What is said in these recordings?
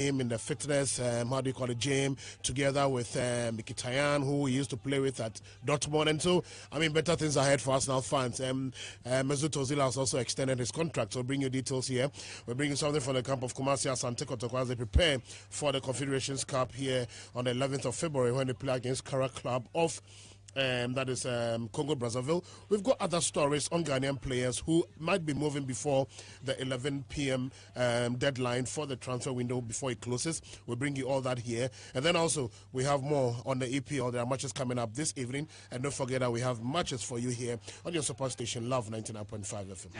in the fitness, how do you call it, gym, together with Mkhitaryan, who we used to play with at Dortmund. And so, I mean, better things ahead for Arsenal fans. Mesut Ozil has also extended his contract. So we'll bring you details here. We're bringing something from the camp of Kumasi Asante Kotoko as they prepare for the Confederations Cup here on the 11th of February when they play against Kara Club of that is Congo Brazzaville. We've got other stories on Ghanaian players who might be moving before the 11 p.m. Deadline for the transfer window before it closes. We'll bring you all that here. And then also we have more on the EPL. There are matches coming up this evening. And don't forget that we have matches for you here on your support station, Love 99.5 FM.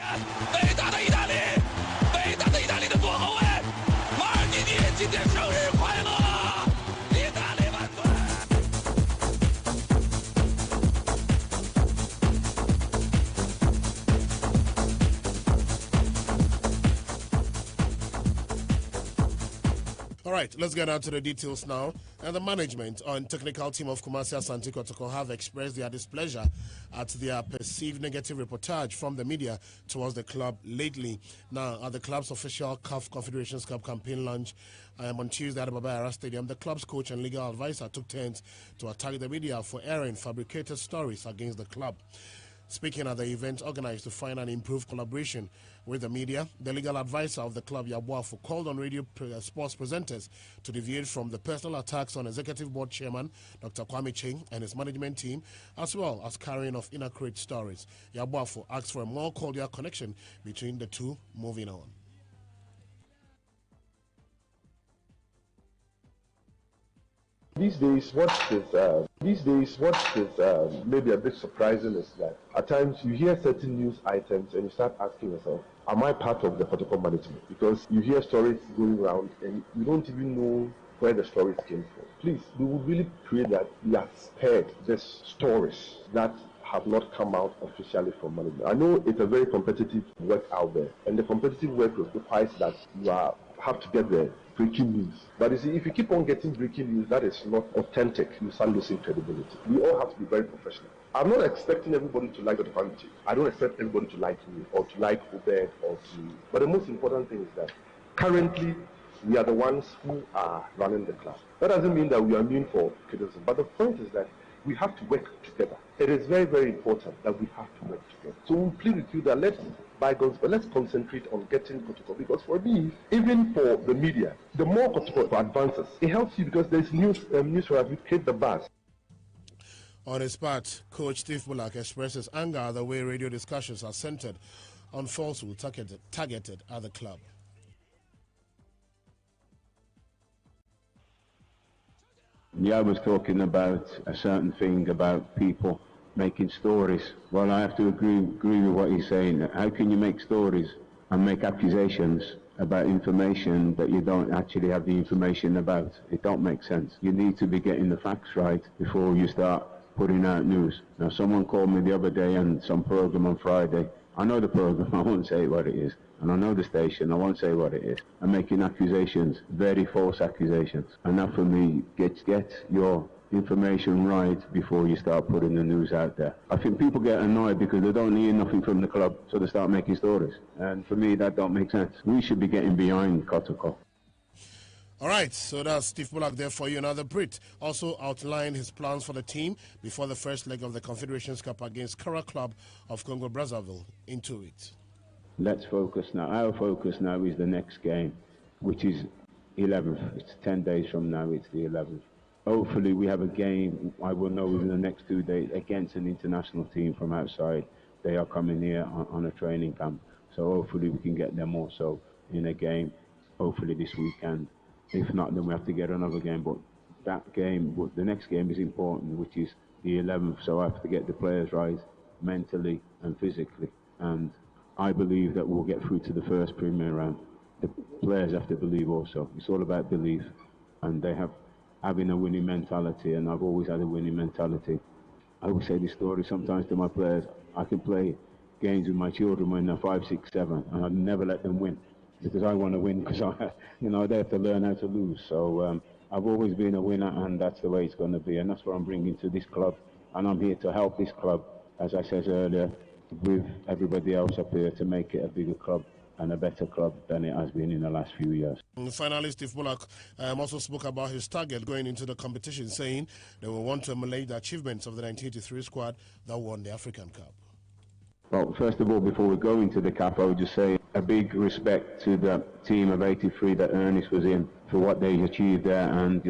All right, let's get down to the details now. And the management and technical team of Kumasi Asante Kotoko have expressed their displeasure at their perceived negative reportage from the media towards the club lately. Now, at the club's official CAF Confederations Cup campaign launch on Tuesday at the Baba Yara Stadium, the club's coach and legal advisor took turns to attack the media for airing fabricated stories against the club. Speaking at the event organized to find and improve collaboration with the media, the legal advisor of the club, Yabuafo, called on radio sports presenters to deviate from the personal attacks on Executive Board Chairman Dr. Kwame Cheng and his management team, as well as carrying of inaccurate stories. Yabuafo asked for a more cordial connection between the two. Moving on. These days, what is maybe a bit surprising is that at times you hear certain news items and you start asking yourself, am I part of the protocol management? Because you hear stories going around and you don't even know where the stories came from. Please, we would really pray that we are spared these stories that have not come out officially from management. I know it's a very competitive work out there, and the competitive work requires that you have to get the breaking news. But you see, if you keep on getting breaking news that is not authentic, you start losing credibility. We all have to be very professional. I'm not expecting everybody to like the family. I don't expect everybody to like me or to like Obed or to. But the most important thing is that currently we are the ones who are running the club. That doesn't mean that we are immune for criticism. But the point is that we have to work together. It is very, very important that we have to work together. So we plead with you that let's concentrate on getting Kotoko, because for me, even for the media, the more Kotoko advances, it helps you because there's news where we hit the bars. On his part, Coach Steve Bullock expresses anger at the way radio discussions are centered on falsehood targeted at the club. Yeah, I was talking about a certain thing about people making stories. Well, I have to agree with what he's saying. How can you make stories and make accusations about information that you don't actually have the information about? It don't make sense. You need to be getting the facts right before you start putting out news. Now, someone called me the other day on some program on Friday. I know the program, I won't say what it is. And I know the station, I won't say what it is. I'm making accusations, very false accusations. And that for me, get your information right before you start putting the news out there. I think people get annoyed because they don't hear nothing from the club, so they start making stories. And for me, that don't make sense. We should be getting behind Kotoko. All right, so that's Steve Bullock there for you. Another Brit also outlined his plans for the team before the first leg of the Confederations Cup against Kara Club of Congo Brazzaville. Into it. Let's focus now. Our focus now is the next game, which is 11th. It's 10 days from now, it's the 11th. Hopefully we have a game, I will know within the next 2 days, against an international team from outside. They are coming here on a training camp. So hopefully we can get them also in a game, hopefully this weekend. If not, then we have to get another game. But that game, the next game is important, which is the 11th. So I have to get the players right mentally and physically. And I believe that we'll get through to the first premier round. The players have to believe also. It's all about belief. And they have having a winning mentality, and I've always had a winning mentality. I always say this story sometimes to my players. I can play games with my children when they're 5, 6, 7, and I'd never let them win because I want to win, because they have to learn how to lose. So I've always been a winner, and that's the way it's going to be, and that's what I'm bringing to this club. And I'm here to help this club, as I said earlier, with everybody else up here to make it a bigger club and a better club than it has been in the last few years. And finally, Steve Bullock also spoke about his target going into the competition, saying they will want to emulate the achievements of the 1983 squad that won the African Cup. Well, first of all, before we go into the Cup, I would just say a big respect to the team of 83 that Ernest was in for what they achieved there, and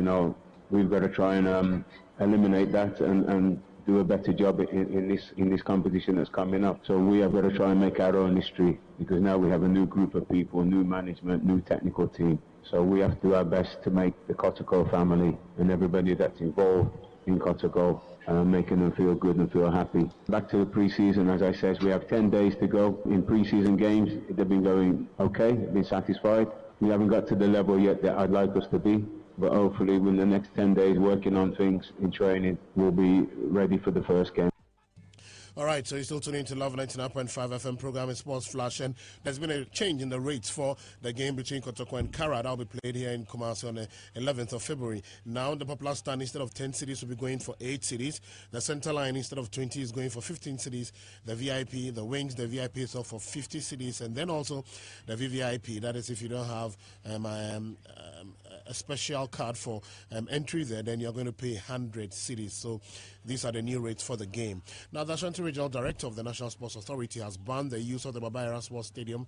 we've got to try and eliminate that and do a better job in this competition that's coming up. So we have got to try and make our own history, because now we have a new group of people, new management, new technical team. So we have to do our best to make the Kotoko family and everybody that's involved in Kotoko making them feel good and feel happy. Back to the pre-season, as I said, we have 10 days to go in pre-season games. They've been going okay, they've been satisfied. We haven't got to the level yet that I'd like us to be, but hopefully within the next 10 days working on things in training, we'll be ready for the first game. All right, so you're still tuning into Love 99.5 FM program in Sports Flash, and there's been a change in the rates for the game between Kotoko and Kara. That'll be played here in Kumasi on the 11th of February. Now, the popular stand, instead of 10 cities, will be going for 8 cities. The center line, instead of 20, is going for 15 cities. The VIP, the wings, the VIP is off for 50 cities, and then also the VVIP. That is, if you don't have a special card for entry there, then you're going to pay 100 cities. So these are the new rates for the game. Now, the Ashanti Regional Director of the National Sports Authority has banned the use of the Baba Yara Sports Stadium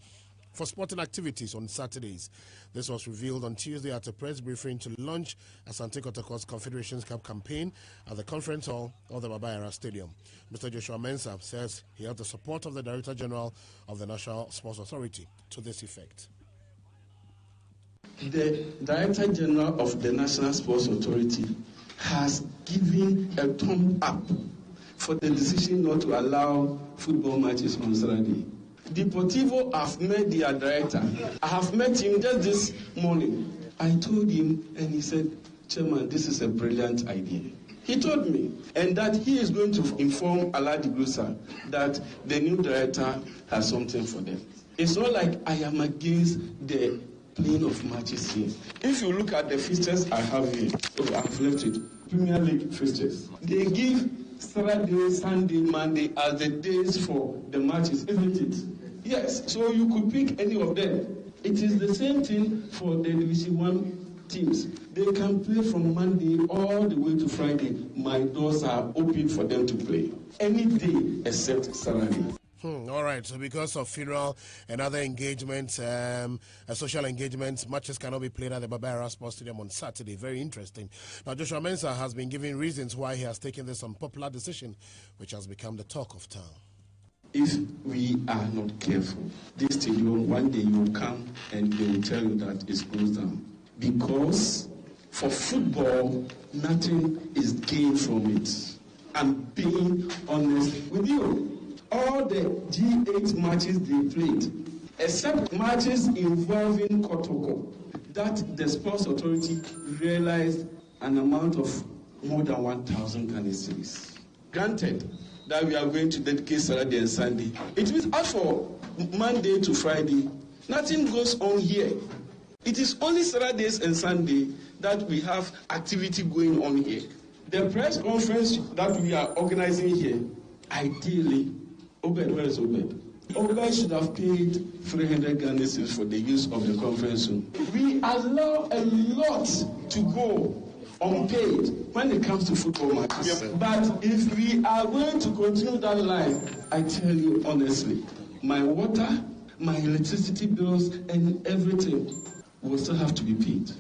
for sporting activities on Saturdays. This was revealed on Tuesday at a press briefing to launch Asante Kotoko's Confederations Cup campaign at the conference hall of the Baba Yara Stadium. Mr. Joshua Mensah says he has the support of the Director General of the National Sports Authority to this effect. The Director General of the National Sports Authority has given a thumb up for the decision not to allow football matches on Saturday. Deportivo have met their director. I have met him just this morning. I told him, and he said, Chairman, this is a brilliant idea. He told me, and that he is going to inform Aladi Grusa that the new director has something for them. It's not like I am against the playing of matches here. If you look at the fixtures I have here, I've left it, Premier League fixtures, they give Saturday, Sunday, Monday as the days for the matches, isn't it? Yes, so you could pick any of them. It is the same thing for the Division 1 teams. They can play from Monday all the way to Friday. My doors are open for them to play any day except Saturday. All right, so because of funeral and other engagements, social engagements, matches cannot be played at the Baba Yara Sports Stadium on Saturday. Very interesting. Now, Joshua Mensah has been giving reasons why he has taken this unpopular decision, which has become the talk of town. If we are not careful, this stadium, one day you will come and they will tell you that it's closed down. Because for football, nothing is gained from it. I'm being honest with you. All the G8 matches they played, except matches involving Kotoko, that the Sports Authority realized an amount of more than 1,000 Ghana cedis. Granted that we are going to dedicate Saturday and Sunday. It means as for Monday to Friday, nothing goes on here. It is only Saturdays and Sunday that we have activity going on here. The press conference that we are organizing here, ideally, Obed, where is Obed? Obed should have paid 300 Ghana cedis for the use of the conference room. We allow a lot to go unpaid when it comes to football matches. Yep. But if we are going to continue that line, I tell you honestly, my water, my electricity bills, and everything will still have to be paid.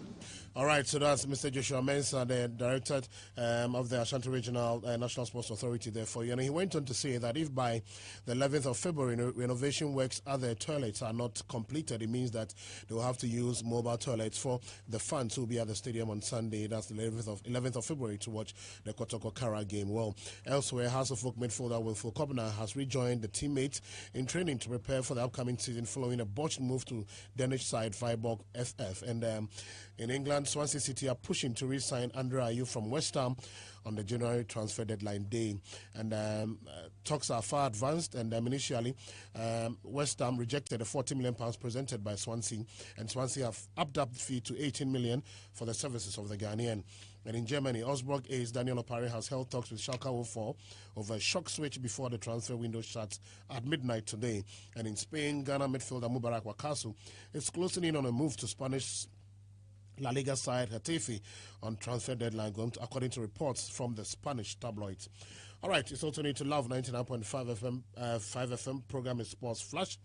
All right, so that's Mr. Joshua Mensah, the director of the Ashanti Regional National Sports Authority there for you. And he went on to say that if by the 11th of February renovation works at the toilets are not completed, it means that they will have to use mobile toilets for the fans who will be at the stadium on Sunday. That's the 11th of February to watch the Kotoko Kara game. Well, elsewhere, House of Folk midfielder Wilful Kobna has rejoined the teammates in training to prepare for the upcoming season following a botched move to Danish side Viborg FF. And In England, Swansea City are pushing to re-sign Andre Ayew from West Ham on the January transfer deadline day. And talks are far advanced, and initially West Ham rejected the £40 million presented by Swansea, and Swansea have upped up the fee to £18 million for the services of the Ghanaian. And in Germany, Augsburg ace Daniel Opare has held talks with Schalke 04 over a shock switch before the transfer window shuts at midnight today. And in Spain, Ghana midfielder Mubarak Wakasu is closing in on a move to Spanish La Liga side Getafe on transfer deadline, according to reports from the Spanish tabloids. All right, it's also need to love 99.5 FM. 5 FM program is Sports Flash.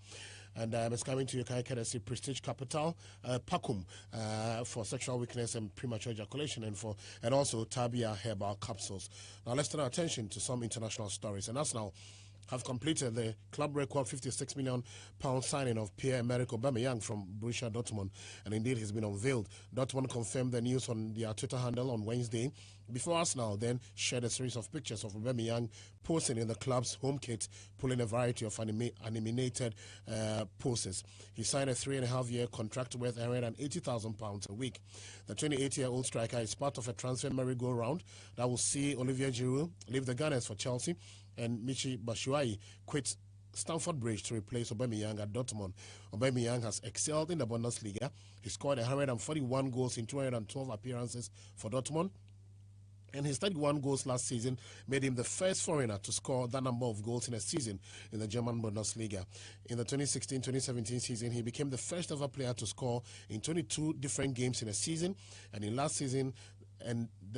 And it's coming to you courtesy Prestige Capital, Pacum for sexual weakness and premature ejaculation, and also Tabia herbal capsules. Now let's turn our attention to some international stories. And Arsenal have completed the club record £56 million signing of Pierre-Emerick Aubameyang from Borussia Dortmund, and indeed he's been unveiled. Dortmund confirmed the news on their Twitter handle on Wednesday, before Arsenal then shared a series of pictures of Aubameyang posing in the club's home kit, pulling a variety of animated poses. He signed a 3.5-year contract worth £180,000 a week. The 28-year-old striker is part of a transfer merry-go-round that will see Olivier Giroud leave the Gunners for Chelsea and Michy Batshuayi quit Stamford Bridge to replace Aubameyang at Dortmund. Aubameyang has excelled in the Bundesliga. He scored 141 goals in 212 appearances for Dortmund, and his 31 goals last season made him the first foreigner to score that number of goals in a season in the German Bundesliga. In the 2016-2017 season, he became the first ever player to score in 22 different games in a season, and the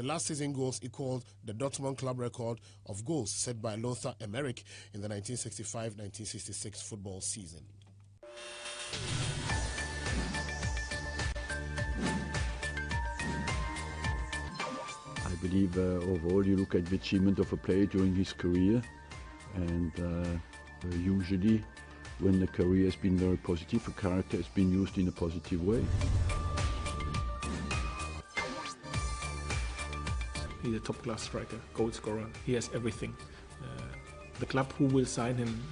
last season goals equaled the Dortmund club record of goals set by Lothar Emmerich in the 1965-1966 football season. I believe overall you look at the achievement of a player during his career, and usually when the career has been very positive, a character has been used in a positive way. He's a top-class striker, goal scorer. He has everything. The club who will sign him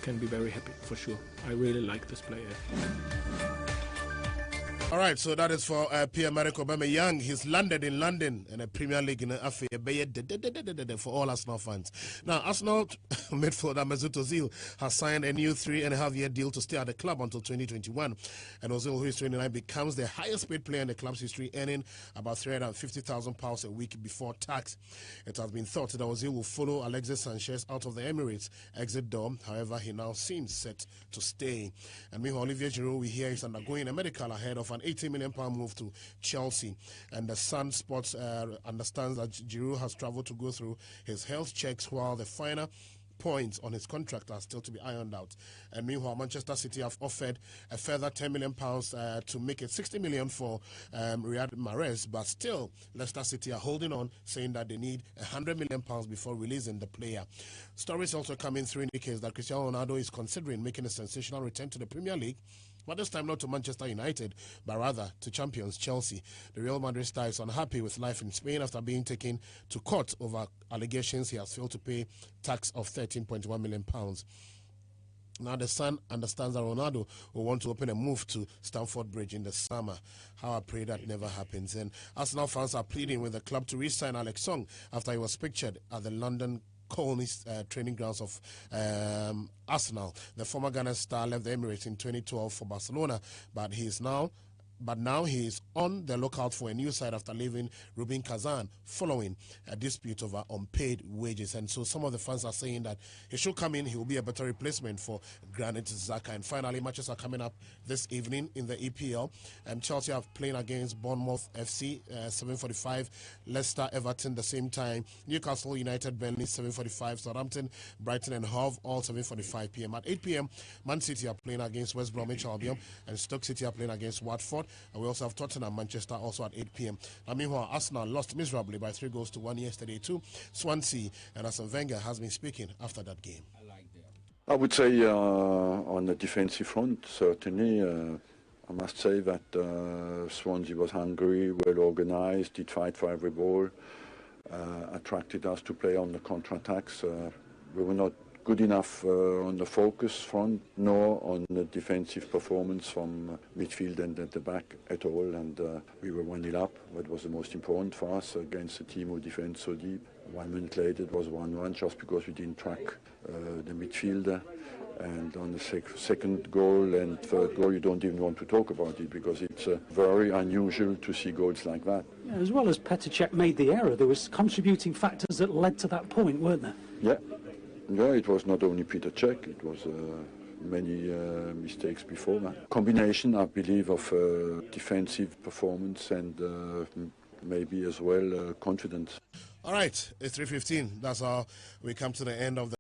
can be very happy, for sure. I really like this player. All right, so that is for Pierre-Emerick Aubameyang. He's landed in London in the Premier League in the for all Arsenal fans. Now, Arsenal midfielder Mesut Ozil has signed a new 3.5-year deal to stay at the club until 2021. And Ozil, who is 29, becomes the highest paid player in the club's history, earning about £350,000 a week before tax. It has been thought that Ozil will follow Alexis Sanchez out of the Emirates exit door. However, he now seems set to stay. And meanwhile, Olivier Giroud, we hear, is undergoing a medical ahead of an £80 million move to Chelsea. And the Sun Sports understands that Giroud has travelled to go through his health checks, while the final points on his contract are still to be ironed out. And meanwhile, Manchester City have offered a further £10 million to make it £60 million for Riyad Mahrez, but still Leicester City are holding on, saying that they need £100 million before releasing the player. Stories also coming through indicates that Cristiano Ronaldo is considering making a sensational return to the Premier League, but this time not to Manchester United, but rather to champions Chelsea. The Real Madrid star is unhappy with life in Spain after being taken to court over allegations he has failed to pay tax of £13.1 million. Now, the Sun understands that Ronaldo will want to open a move to Stamford Bridge in the summer. How I pray that never happens. And Arsenal fans are pleading with the club to re-sign Alex Song after he was pictured at the London Colney training grounds of Arsenal. The former Ghana star left the Emirates in 2012 for Barcelona, but now he is on the lookout for a new side after leaving Rubin Kazan following a dispute over unpaid wages. And so some of the fans are saying that he should come in, he will be a better replacement for Granit Xhaka. And finally, matches are coming up this evening in the EPL. Chelsea are playing against Bournemouth FC, 7:45. Leicester, Everton, the same time. Newcastle United, Burnley, 7:45. Southampton, Brighton and Hove, all 7:45 p.m. At 8 p.m., Man City are playing against West Bromwich Albion, and Stoke City are playing against Watford. And we also have Tottenham, Manchester, also at 8 p.m. And meanwhile, Arsenal lost miserably by 3-1 yesterday to Swansea. And Arsene Wenger has been speaking after that game. I would say on the defensive front, certainly, I must say that Swansea was hungry, well organised, did fight for every ball, attracted us to play on the counter-attacks. We were not good enough on the focus front, nor on the defensive performance from midfield and at the back at all. And we were 1-0 up, what was the most important for us against a team who defends so deep. 1 minute later it was 1-1 just because we didn't track the midfielder. And on the second goal and third goal, you don't even want to talk about it because it's very unusual to see goals like that. Yeah, as well as Petr Cech made the error, there was contributing factors that led to that point, weren't there? Yeah, it was not only Petr Cech, it was many mistakes before that. Combination, I believe, of defensive performance and maybe as well confidence. All right, it's 3:15. That's how we come to the end of the